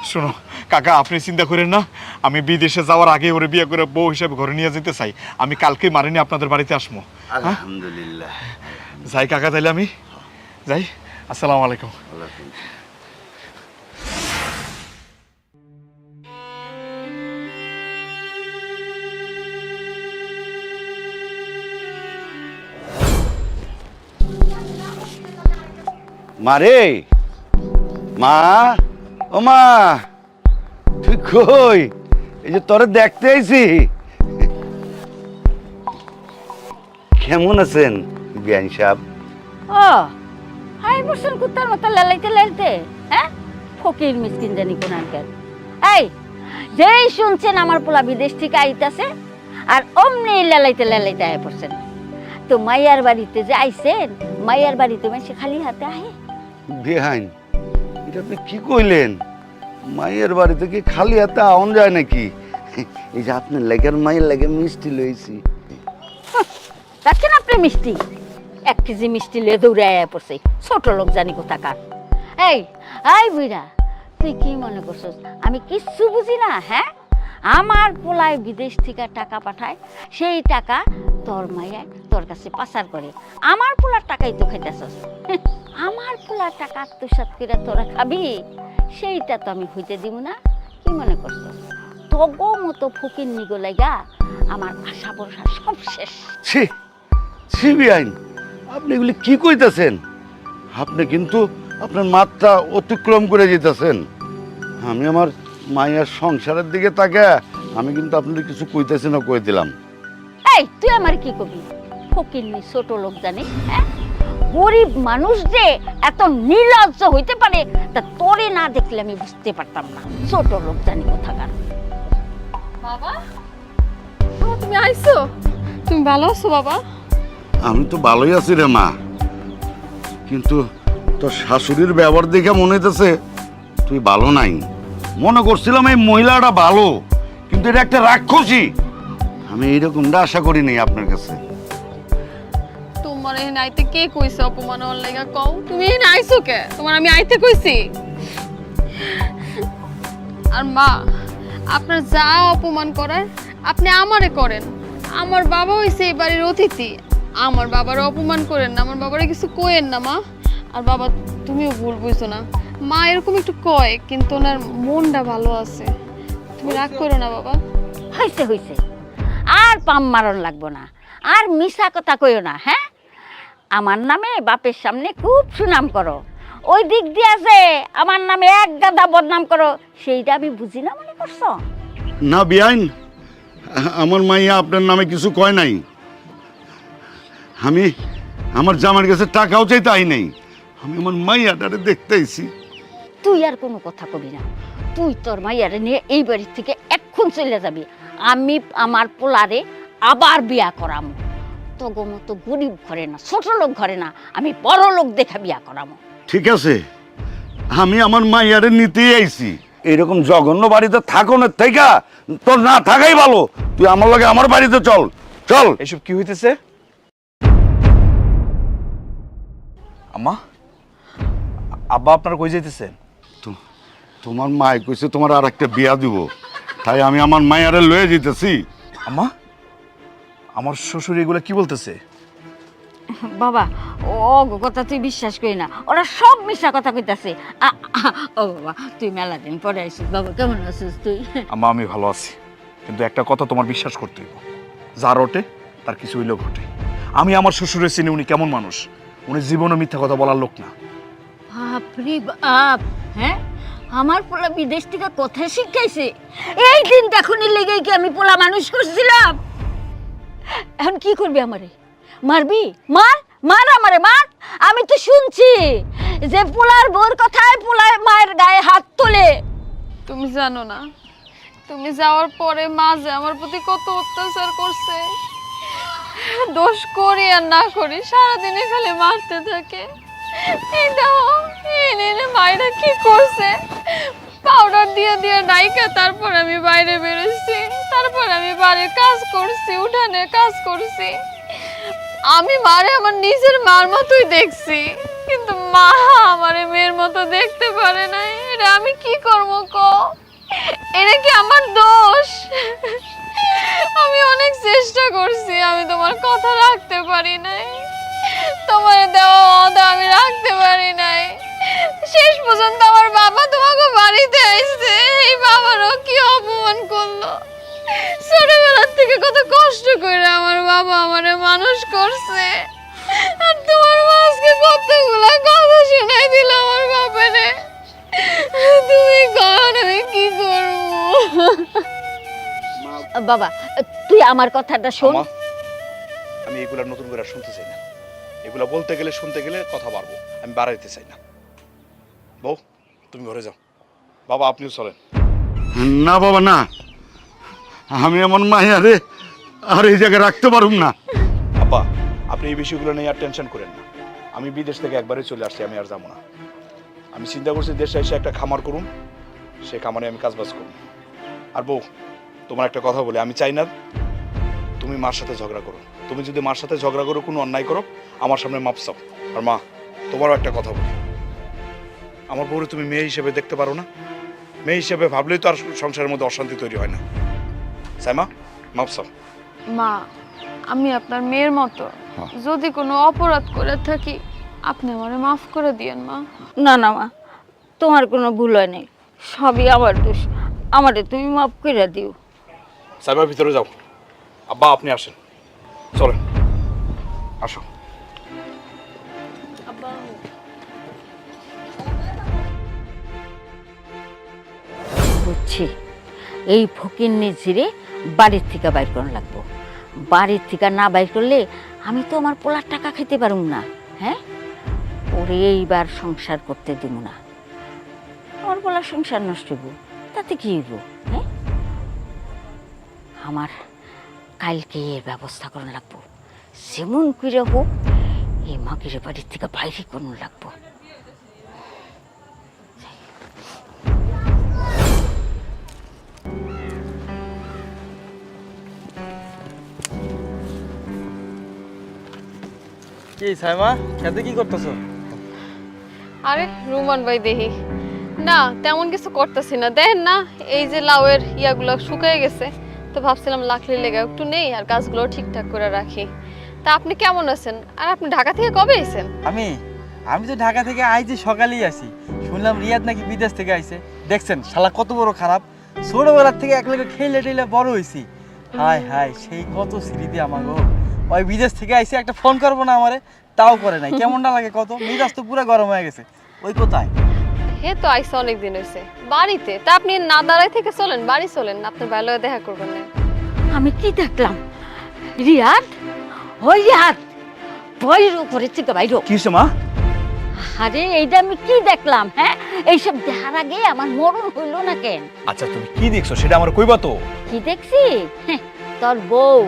শোনো কাকা, আপনি চিন্তা করেন না, আমি বিদেশে যাওয়ার আগে ওরে বিয়ে করে বউ হিসেবে ঘরে নিয়ে যেতে চাই। আমি কালকে মারিনি আপনাদের বাড়িতে আসবো। আলহামদুলিল্লাহ। যাই কাকা, তাইলে আমি যাই। আসসালামু আলাইকুম। মারে, মা, ও মা, তুই কই? এই যে তোরে দেখতে আইছি। কেমন আছেন বিয়ান সাহেব? ও হাই বসেন কুত্তার মতো লালাইতে লাইতে, হ্যাঁ ফকির মিসকিন জানি কোন আনকেন। এই যেই শুনছেন আমার পোলা বিদেশ থেকে আইতাছে আর অমনি লালাইতে লালাইতে আয় পড়ছেন। তো মাইয়ার বাড়িতে যে আইছেন, মাইয়ার বাড়িতে সে খালি হাতে আহে? বেহাইন, এটা আপনি কি কইলেন? মায়ের বাড়ি থেকে খালি হাতে আউন যায় নাকি? এই যে আপনার লেগের মায়ের লেগে মিষ্টি লইছি। দেখছেন আপনি মিষ্টি, 1 কেজি মিষ্টি লয়ে দৌড়ে আয়া পড়ছে, ছোট লোক জানি কোথাকার। এই আই বুইরা, তুই কি মনে করছিস আমি কিচ্ছু বুঝি না? হ্যাঁ, আমার পোলায় বিদেশ থেকে টাকা পাঠায়, সেই টাকা তোর মাইয়ায় তোর কাছে পাচার করে। আমার পোলার টাকাই তো খাইতেছস। আমার পোলার টাকা আত্মসাৎ করে তোরা খাবি, সেইটা তো আমি হইতে দিব না। কি মনে করছিস? তগো মতো ফকির নিগো লাগা আমার আশা ভরসা সব শেষ। ছি ছি বিয়াইন, আপনি এগুলি কি কইতেছেন? আপনি কিন্তু আপনার মাত্রা অতিক্রম করে যেতেছেন। আমি আমার মায়ের সংসারের দিকে তাকে আমি কিন্তু আপনাদের কিছু কইতেছি না, কই দিলাম। এই তুই আমার কি কবি? ফকিরনি ছোট লোক জানিস? হ্যাঁ, গরিব মানুষ যে এত নির্লজ্জ হইতে পারে তা তোরে না দেখলে আমি বুঝতে পারতাম না। ছোট লোক জানি কোথাকার। বাবা, তুমি আইছো? তুমি ভালো আছো বাবা? আমি তো ভালোই আছি রে মা, কিন্তু তোর শাশুড়ির ব্যবহার দেখে মনে হইতেছে তুই ভালো নাই। মনে করছিলাম এই মহিলাটা ভালো, কিন্তু এটা একটা রাক্ষসী। আমি এইরকমটা আশা করিনি আপনার কাছে। তোমার এখানে আইতে কে কইছে অপমান হওয়ার লাগা? কও, তুমি এখানে আইছো কে? তোমার আমি আইতে কইছি? আর মা, আপনার যা অপমান করার আপনি আমারে করেন। আমার বাবা হইছে এই বাড়ির অতিথি, আমার বাবার অপমান করেন না, আমার বাবারে কিছু কইেন না মা। আর বাবা, তুমিও ভুল বুঝছো না, মা এরকম একটু কয় কিন্তু ওনার মনটা ভালো আছে। তুমি রাগ করো না বাবা। হইছে হইছে, আর পাম মারণ লাগবো না, আর মিছা কথা কইও না। হ্যাঁ, আমার নামে বাপের সামনে খুব সুনাম করো, ওই দিক দিয়ে যে আমার নামে এক গাদা বদনাম করো, সেইটা আমি বুঝি না মনে করছো? না বিয়াইন, আমার মাইয়া আপনার নামে কিছু কয় নাই। আমি আমার জামার কাছে টাকাও চাইতে আই নাই, আমি আমার মাইয়াটারে দেখতে আইছি। তুই আর কোনো কথা কবি না, তুই তোর মাইয়ারে নিয়ে এই বাড়ি থেকে এক্ষুন চলে যাবি। আমি আমার পোলারে আবার বিয়া করামো। তগো মতো গরিব ঘরে না, ছোট লোক ঘরে না, আমি বড় লোক দেখা বিয়া করামো। ঠিক আছে, আমি আমার মাইয়ারে নিতেই আইছি। এরকম জঘন্য বাড়িতে থাকো না, থেকে তোর না থাকাই ভালো। তুই আমার লগে আমার বাড়িতে চল চল। এসব কি হইতেছে? আম্মা, আব্বা আপনার কই যাইতেছেন? তোমার মাই কইছে তোমার আর একটা বিয়া দিব, তাই আমি আমার মাইয়ারে লয়ে যেতেছি। আম্মা, আমার শ্বশুর এগুলো কি বলতেছে? বাবা, ও কথা তুই বিশ্বাস করি না, ওরা সব মিশা কথা কইতাছে। ও বাবা, তুই মেলা দিন পরে আইছিস। বাবা কেমন আছিস তুই? আম্মা, আমি ভালো আছি, কিন্তু একটা কথা তোমার বিশ্বাস করতে হইব, যার ওঠে তার কিছু হইলেও ঘটে। আমি আমার শ্বশুরের চিনি, উনি কেমন মানুষ। উনি জীবনে মিথ্যা কথা বলার লোক না। বাপরে বাপ, হ্যাঁ, আমার পোলা বিদেশ থেকে কথা শিখাইছে। এই দিন এখনই লেগে কি আমি পোলা মানুষ করছিলাম? এখন কি করবি আমারে? মারবি? মার মার আমারে মার। আমি তো শুনছি যে পোলার বোর কথায় পোলার মায়ের গায়ে হাত তোলে। তুমি জানো না, তুমি যাওয়ার পরে মা যে আমার প্রতি কত অত্যাচার করছে। দোষ করি আর না করি সারাদিনে খালি মারতে থাকে। এই দাও, এনে মায়েরা কি করছে, পাউডার দিয়ে দিয়ে ডাইকা তারপর আমি বাইরে বেরোচ্ছি, তারপর আমি বাড়ির কাজ করছি, উঠানে কাজ করছি। আমি মারে আমার নিজের মার মতোই দেখছি, কিন্তু মা আমারে মেয়ের মতো দেখতে পারে নাই। এটা আমি কি করবো কও? এটা কি আমার দোষ? আমি অনেক চেষ্টা করছি, আমি তোমার কথা রাখতে পারি নাই, তোমার দেওয়া ওয়াদা আমি রাখতে পারি নাই। শেষ পর্যন্ত আমার বাবা তোমাকে বাড়িতে আসছে, এই বাবারও কি অপমান করলো। ছোটবেলার থেকে কত কষ্ট করে আমার বাবা আমারে মানুষ করছে, আর তোমার মা আজকে কতগুলা কথা শোনাই বাবা তুই আমার কথাটা শোন। আমা, আমি এগুলা নতুন করে আর শুনতে চাই না। এগুলা বলতে গেলে শুনতে গেলে কথা বাড়বো, আমি বাড়াইতে চাই না। বউ তুমি ঘরে যাও, বাবা আপনিও চলেন। না বাবা না, আমি এমন মাইয়া রে আর এই জায়গায় রাখতে পারুম না। আব্বা আপনি এই বিষয়গুলো নিয়ে আর টেনশন করেন না। আমি বিদেশ থেকে একবারই চলে আসছি, আমি আর যাবো না। আমি চিন্তা করছি দেশে এসে একটা খামার করুন, সে খামারে আমি কাজবাজ করুন। আর বউ তোমার একটা কথা বলি, আমি চাই না তুমি মার সাথে ঝগড়া করো। তুমি যদি মার সাথে ঝগড়া করো, কোনো অন্যায় করো, আমার সামনে মাপ চাও। আর মা তোমারও একটা কথা বলি, আমার বউরে তুমি মেয়ে হিসেবে দেখতে পারো না? মেয়ে হিসেবে ভাবলেই তো আর সংসারের মধ্যে অশান্তি তৈরি হয় না। সাইমা মাপ চাও। মা, আমি আপনার মেয়ের মতো, যদি কোনো অপরাধ করে থাকি আপনি আমারে মাফ করে দিয়েন মা। না না মা, তোমার কোনো ভুল হয় নাই, সবই আমার দোষ, আমারে তুমি মাফ করে দিও। সাইমা ভিতরে যাও। আব্বা আপনি আসেন, চলেন আসো। বুঝছি, এই ফকির নিজেরে বাড়ির থেকে বাইর করানো লাগবো। বাড়ির থেকে না বাইর করলে আমি তো আমার পোলার টাকা খেতে পারুম না। হ্যাঁ, ওরে এইবার সংসার করতে দিব না। আমার পোলার সংসার নষ্ট হইব, তাতে কি হইব? হ্যাঁ, আমার কালকে এর ব্যবস্থা করানো লাগবো। যেমন করে হোক এই মাগিরে বাড়ির থেকে বাইরে করানো লাগবো। কি সাইমা, খেতে কি করতেছো? আরে রুমান ভাই দেখি না, তেমন কিছু করতেছি না। দেখেন না এই যে লাউয়ের ইয়াগুলো শুকিয়ে গেছে, তো ভাবছিলাম লাকড়ি লেগে একটু নেই আর গাছগুলো ঠিকঠাক করে রাখি। তা আপনি কেমন আছেন? আর আপনি ঢাকা থেকে কবে এসেছেন? আমি তো ঢাকা থেকে আইছি, সকালেই আসি। শুনলাম রিয়াদ নাকি বিদেশ থেকে আইছে। দেখছেন শালা কত বড় খারাপ, ছোটবেলার থেকে একলগে খেলে টেলে বড় হয়েছি। হায় হায়, সেই কত স্মৃতি আমার গো। ওই বিদেশ থেকে আইছে, একটা ফোন করবো না আমারে, তাও করে নাই। কেমনটা লাগে কত, মেজাজ তো পুরো গরম হয়ে গেছে। ওই কোথায়? হে তো আইসা অনেকদিন হয়েছে বাড়িতে। তা আপনি না দাঁড়ায় থেকে চলেন, বাড়ি চলেন, আপনার ভালো দেখা করবেন না। আমি কি দেখলাম? রিয়াদ, ওই রিয়াদ, বইর উপরে থেকে বাইর। কি মা? আরে এইটা আমি কি দেখলাম? হ্যাঁ, এইসব দেখার আগে আমার মরণ হইল না কেন? আচ্ছা তুমি কি দেখছো সেটা আমার কইবা তো। কি দেখছি? হ্যাঁ, তোর বউ,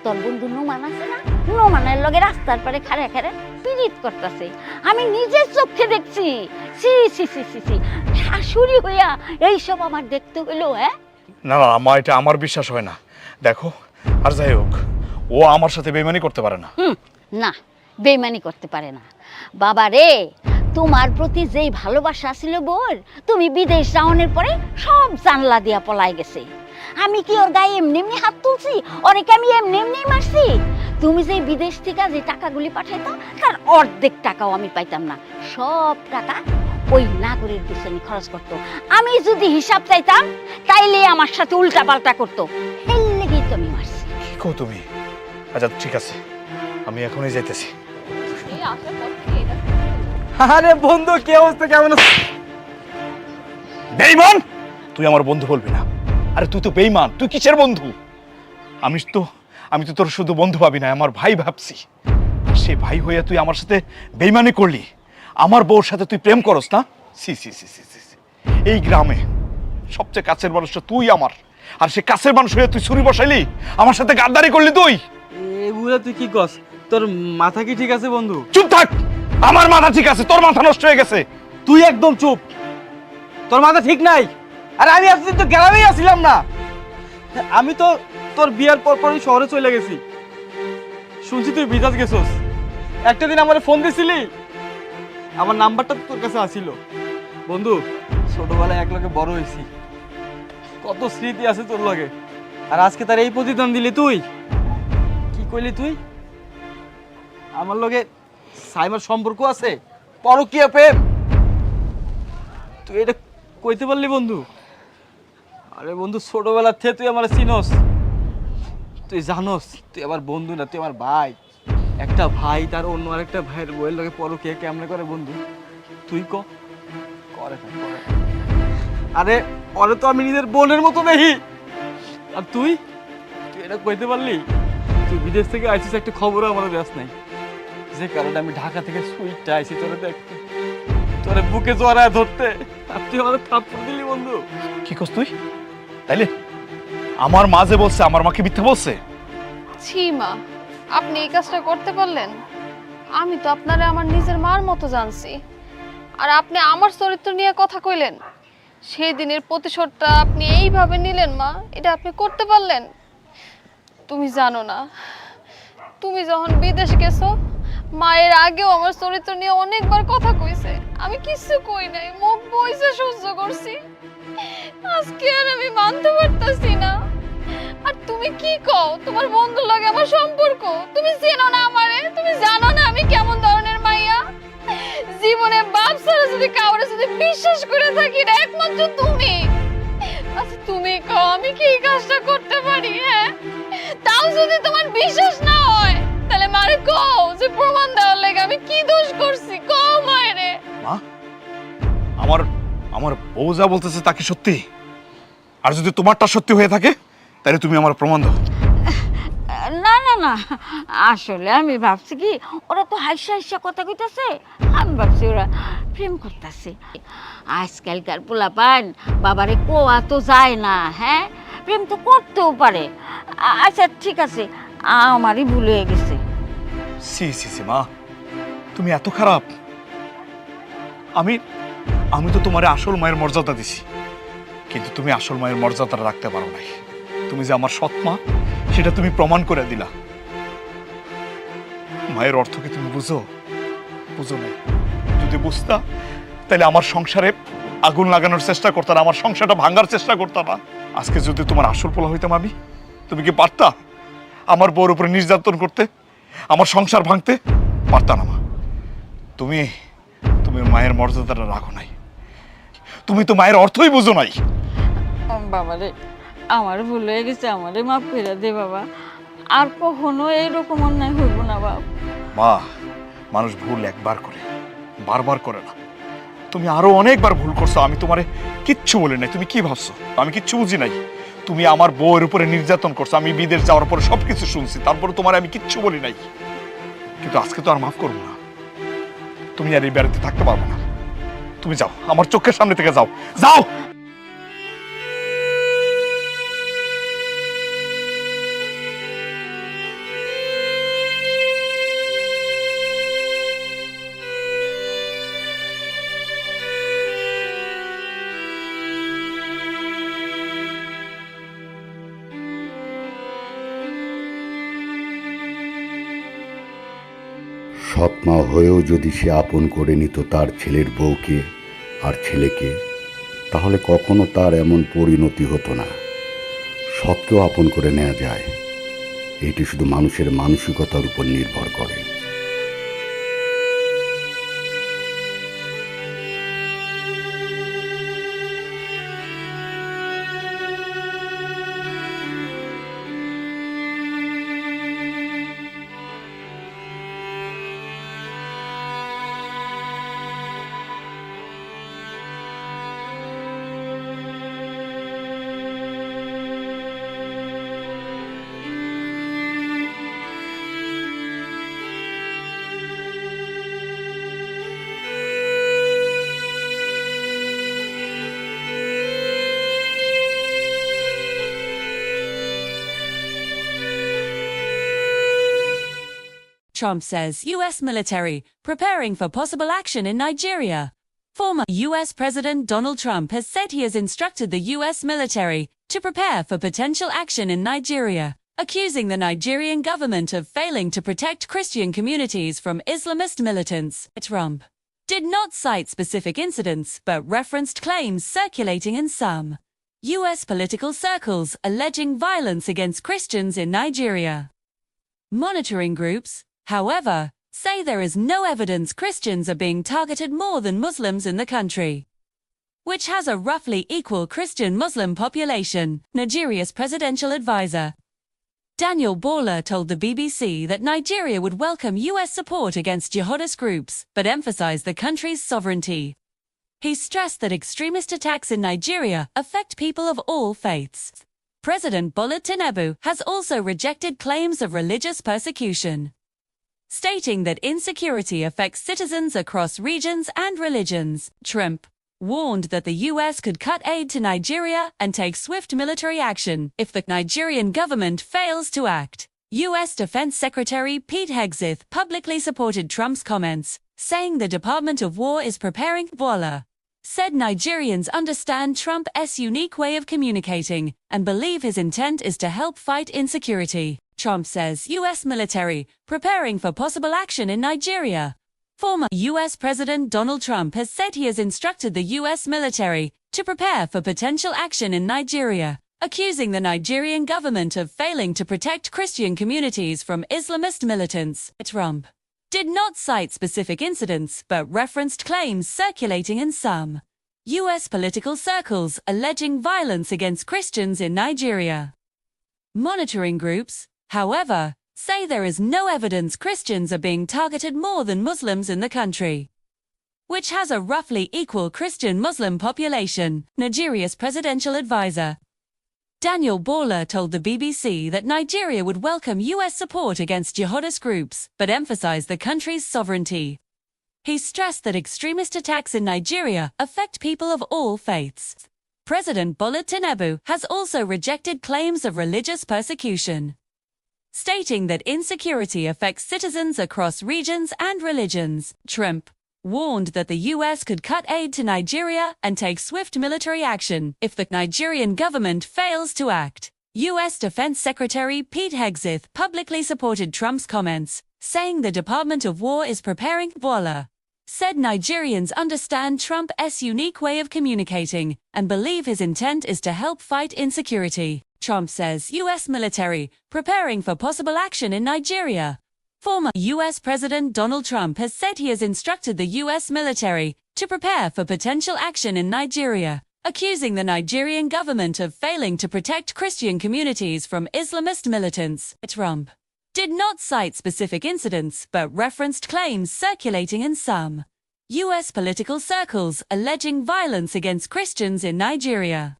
তোর বন্ধু নোমান আছে না, নোমানের লগে রাস্তার পারে খাড়ে খাড়ে পিরিত করতেছে। আমি নিজের চোখে দেখছি। সি সি সি সি সি, শাশুড়ি হইয়া এইসব আমার দেখতে হইলো? হ্যাঁ না না মা, এটা আমার বিশ্বাস হয় না। দেখো, আর যাই হোক, ও আমার সাথে বেইমানি করতে পারে না। না, বেইমানি করতে পারে না। বাবা রে, তোমার প্রতি যেই ভালোবাসা ছিল বোর, তুমি বিদেশ যাওয়ার পরে সব জানলা দিয়া পলাই গেছে। আমি কি ওর গায়ে এমনি এমনি হাত তুলছি? ওরে কি আমি এমনি এমনি মারছি? তুমি যে বিদেশ থেকে যে টাকাগুলি পাঠাইতো, তার অর্ধেক টাকাও আমি পাইতাম না। সব টাকা ওই নাগরের পিছনে খরচ করতো। আমি যদি হিসাব চাইতাম, তাইলে আমার সাথে উল্টা পাল্টা করতো। এই লেগেই তো আমি মারছি। কি কও তুমি? আচ্ছা ঠিক আছে, আমি এখনই যাইতেছি। এই আসার পর থেকে এটা আরে বন্ধু, কি অবস্থা, কেমন আছিস? বেঈমান, তুই আমার বন্ধু বলবি না। আরে তুই তো বেঈমান, তুই কিসের বন্ধু? আমি তো তোর শুধু বন্ধু ভাবি না, আমার ভাই ভাবছি। আর সে ভাই হইয়া তুই আমার সাথে বেঈমানি করলি। আমার বউর সাথে তুই প্রেম করস না? সি সি সি সি সি। এই গ্রামে সবচেয়ে কাছের মানুষটা তুই আমার, আর সে কাছের মানুষ হয়ে তুই ছুরি বসাইলি, আমার সাথে গাদ্দারি করলি তুই। এগুলা তুই কি কস? তোর মাথা কি ঠিক আছে বন্ধু? চুপ থাক। আমার মাথা ঠিক আছে, তোর মাথা নষ্ট হয়ে গেছে। তুই একদম চুপ, তোর মাথা ঠিক নাই। আর আমি এতদিন তো গ্রামেই আসছিলাম না, আমি তো তোর বিয়ার পর পরই শহরে চলে গেছি। শুনছি তুই বিদেশ গেছস। একটা দিন আমার ফোন দিছিলি, আমার নাম্বারটা তোর কাছে আসিল। বন্ধু, ছোটবেলায় একলগে বড় হয়েছি, কত স্মৃতি আছে তোর লগে। আর আজকে তার এই প্রতিদান দিলি তুই। কি কইলি তুই? আমার লগে সাইমার সম্পর্ক আছে, পরকীয়া প্রেম? তুই এটা কইতে পারলি বন্ধু? আরে বন্ধু, ছোটবেলার থেকে তুই আমার চিনস, তুই জানোস তুই আমার বন্ধু না, তুই আমার ভাই। একটা ভাই তার অন্য আরেকটা ভাইয়ের বইয়ের লগে পরকীয়া কেমনে করে বন্ধু? তুই করে না। আরে ওরে তো আমি নিজের বোনের মতো দেখি, আর তুই তুই এটা কইতে পারলি? তুই বিদেশ থেকে আইছিস, একটা খবরও আমাদের দেশ নাই, যে কারণে আমি ঢাকা থেকে সুইটটা আইছি তোরে দেখতে, তোরে বুকে জড়ায় ধরতে, আর তুই আমাদের থাপ্পড় দিলি বন্ধু। কি করছ তুই? তাইলে আমার মা যে বলছে, আমার মাকে মিথ্যা বলছে? ছি মা, আপনি এই কাজটা করতে পারলেন? আমি তো আপনারে আমার নিজের মার মতো জানছি, আর আপনি আমার চরিত্র নিয়ে কথা কইলেন। সেই দিনের প্রতিশোধটা আপনি এইভাবে নিলেন মা, এটা আপনি করতে পারলেন? তুমি জানো না, তুমি যখন বিদেশ গেছো, মায়ের আগেও আমার চরিত্র নিয়ে অনেকবার কথা কইছে, আমি কিছু কই নাই, মুখ বইছে সহ্য করছি। আজকে আর আমি মানতে পারতাছি না। আর তুমি কি কও, তোমার বন্ধুর লগে আমার সম্পর্ক? তুমি চেনো না আমারে, তুমি জানো না আমি কেমন ধরনের মাইয়া। জীবনে বাপ ছাড়া যদি কাউরে যদি বিশ্বাস করে থাকি না, একমাত্র তুমি। আচ্ছা তুমি কও, আমি কি এই কাজটা করতে পারি? হ্যাঁ, তাও যদি তোমার বিশ্বাস না হয়, তাহলে মারে কও যে প্রমাণ দেওয়ার লাগে আমি কি দোষ করছি, কও মায়েরে। মা, আমার আমার বউ যা বলতেছে তা কি সত্যি? আর যদি তোমারটা সত্যি হয়ে থাকে, তাহলে তুমি আমার প্রমাণ দাও। না না না, আসলে আমি ভাবছি কি ওরা তো হাইসা হাইসা কথা কইতাছে, আমি ভাবছি ওরা প্রেম করতেছে। আজকালকার পোলাপান বাবারে কোয়া তো যায় না, হ্যাঁ প্রেম তো করতেও পারে। আচ্ছা ঠিক আছে, আমারই ভুল হয়ে গেছে। সি সি সি মা, তুমি এত খারাপ? আমি আমি তো তোমার আসল মায়ের মর্যাদা দিছি, কিন্তু তুমি আসল মায়ের মর্যাদাটা রাখতে পারো নাই। তুমি যে আমার সৎ মা, সেটা তুমি প্রমাণ করে দিলা। মায়ের অর্থ কি তুমি বুঝো? বুঝো নাই। যদি বুঝতা, তাহলে আমার সংসারে আগুন লাগানোর চেষ্টা করতাম, আমার সংসারটা ভাঙার চেষ্টা করতাম না। আজকে যদি তোমার আসল পোলা হইতাম আমি, তুমি কি পারতা আমার বউর উপরে নির্যাতন করতে, আমার সংসার ভাঙতে? পারতা না মা। তুমি তুমি মায়ের মর্যাদাটা রাখো নাই, তুমি তো মায়ের অর্থই বুঝো নাই। বাবারে, আমার ভুল হয়ে গেছে, আমারে মাফ করে দে বাবা, আর কখনো এইরকম অন্যায় হইব না বাবা। মা, মানুষ ভুল একবার করে, বারবার করে না। তুমি আরো অনেকবার ভুল করছো, আমি তোমারে কিচ্ছু বলি নাই। তুমি কি ভাবছো আমি কিচ্ছু বুঝি নাই? তুমি আমার বউয়ের উপরে নির্যাতন করছো, আমি বিদেশ যাওয়ার পরে সবকিছু শুনছি, তারপরে তোমার আমি কিচ্ছু বলি নাই। কিন্তু আজকে তো আর মাফ করবো না, তুমি আর এই বাড়িতে থাকতে পারবো না। তুমি যাও, আমার চোখের সামনে থেকে যাও, যাও। সৎ মা হয়েও যদি সে আপন করে নিত তার ছেলের বউকে আর ছেলেকে, তাহলে কখনো তার এমন পরিণতি হতো না। সৎকেও আপন করে নেওয়া যায়, এটি শুধু মানুষের মানসিকতার উপর নির্ভর করে। Trump says U.S. military preparing for possible action in Nigeria. Former U.S. President Donald Trump has said he has instructed the U.S. military to prepare for potential action in Nigeria, accusing the Nigerian government of failing to protect Christian communities from Islamist militants. Trump did not cite specific incidents but referenced claims circulating in some U.S. political circles alleging violence against Christians in Nigeria. Monitoring groups, however, say there is no evidence Christians are being targeted more than Muslims in the country, which has a roughly equal Christian-Muslim population. Nigeria's presidential advisor, Daniel Bawler, told the BBC that Nigeria would welcome U.S. support against jihadist groups, but emphasized the country's sovereignty. He stressed that extremist attacks in Nigeria affect people of all faiths. President Bola Tinubu has also rejected claims of religious persecution, stating that insecurity affects citizens across regions and religions. Trump warned that the U.S. could cut aid to Nigeria and take swift military action if the Nigerian government fails to act. U.S. Defense Secretary Pete Hegseth publicly supported Trump's comments, saying the Department of War is preparing. Bola said Nigerians understand Trump's unique way of communicating and believe his intent is to help fight insecurity. Trump says U.S. military preparing for possible action in Nigeria. Former U.S. President Donald Trump has said he has instructed the U.S. military to prepare for potential action in Nigeria, accusing the Nigerian government of failing to protect Christian communities from Islamist militants. Trump did not cite specific incidents but referenced claims circulating in some U.S. political circles alleging violence against Christians in Nigeria. Monitoring groups, however, say there is no evidence Christians are being targeted more than Muslims in the country, which has a roughly equal Christian-Muslim population. Nigeria's presidential advisor, Daniel Bola, told the BBC that Nigeria would welcome U.S. support against jihadist groups, but emphasized the country's sovereignty. He stressed that extremist attacks in Nigeria affect people of all faiths. President Bola Tinubu has also rejected claims of religious persecution, stating that insecurity affects citizens across regions and religions. Trump warned that the U.S. could cut aid to Nigeria and take swift military action if the Nigerian government fails to act. U.S. Defense Secretary Pete Hegseth publicly supported Trump's comments, saying the Department of War is preparing. Bola said Nigerians understand Trump's unique way of communicating and believe his intent is to help fight insecurity. Trump says U.S. military preparing for possible action in Nigeria. Former U.S. President Donald Trump has said he has instructed the U.S. military to prepare for potential action in Nigeria, accusing the Nigerian government of failing to protect Christian communities from Islamist militants. Trump did not cite specific incidents but referenced claims circulating in some U.S. political circles alleging violence against Christians in Nigeria.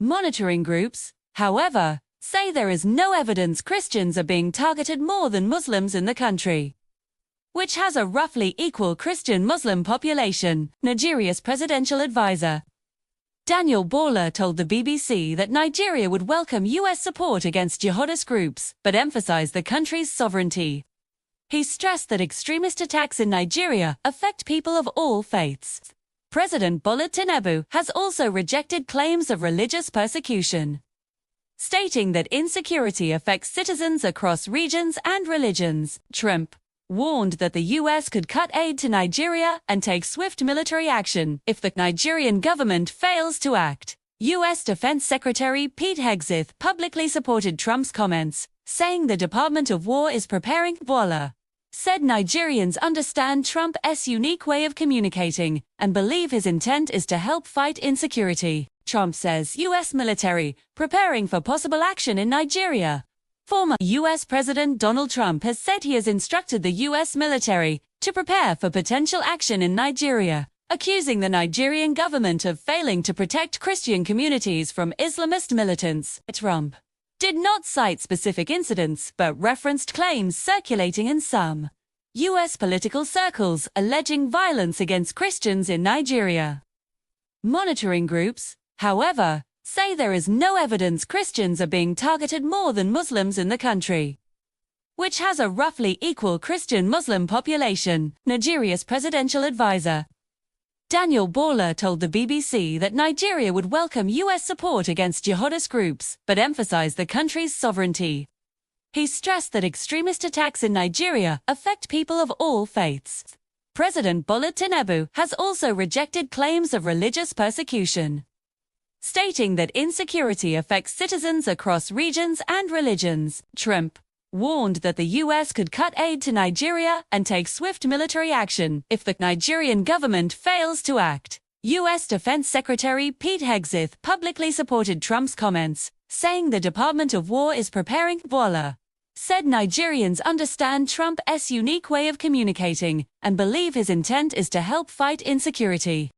Monitoring groups, however, say there is no evidence Christians are being targeted more than Muslims in the country, which has a roughly equal Christian-Muslim population. Nigeria's presidential advisor, Daniel Bola, told the BBC that Nigeria would welcome U.S. support against jihadist groups, but emphasized the country's sovereignty. He stressed that extremist attacks in Nigeria affect people of all faiths. President Bola Tinubu has also rejected claims of religious persecution, stating that insecurity affects citizens across regions and religions. Trump warned that the U.S. could cut aid to Nigeria and take swift military action if the Nigerian government fails to act. U.S. Defense Secretary Pete Hegseth publicly supported Trump's comments, saying the Department of War is preparing. Bola said Nigerians understand Trump's unique way of communicating and believe his intent is to help fight insecurity. Trump says U.S. military preparing for possible action in Nigeria. Former U.S. President Donald Trump has said he has instructed the U.S. military to prepare for potential action in Nigeria, accusing the Nigerian government of failing to protect Christian communities from Islamist militants. Trump did not cite specific incidents but referenced claims circulating in some U.S. political circles alleging violence against Christians in Nigeria. Monitoring groups, however, say there is no evidence Christians are being targeted more than Muslims in the country, which has a roughly equal Christian-Muslim population. Nigeria's presidential advisor, Daniel Bola, told the BBC that Nigeria would welcome U.S. support against jihadist groups, but emphasized the country's sovereignty. He stressed that extremist attacks in Nigeria affect people of all faiths. President Bola Tinubu has also rejected claims of religious persecution, stating that insecurity affects citizens across regions and religions. Trump warned that the U.S. could cut aid to Nigeria and take swift military action if the Nigerian government fails to act. U.S. Defense Secretary Pete Hegseth publicly supported Trump's comments, saying the Department of War is preparing. Bola said Nigerians understand Trump's unique way of communicating and believe his intent is to help fight insecurity.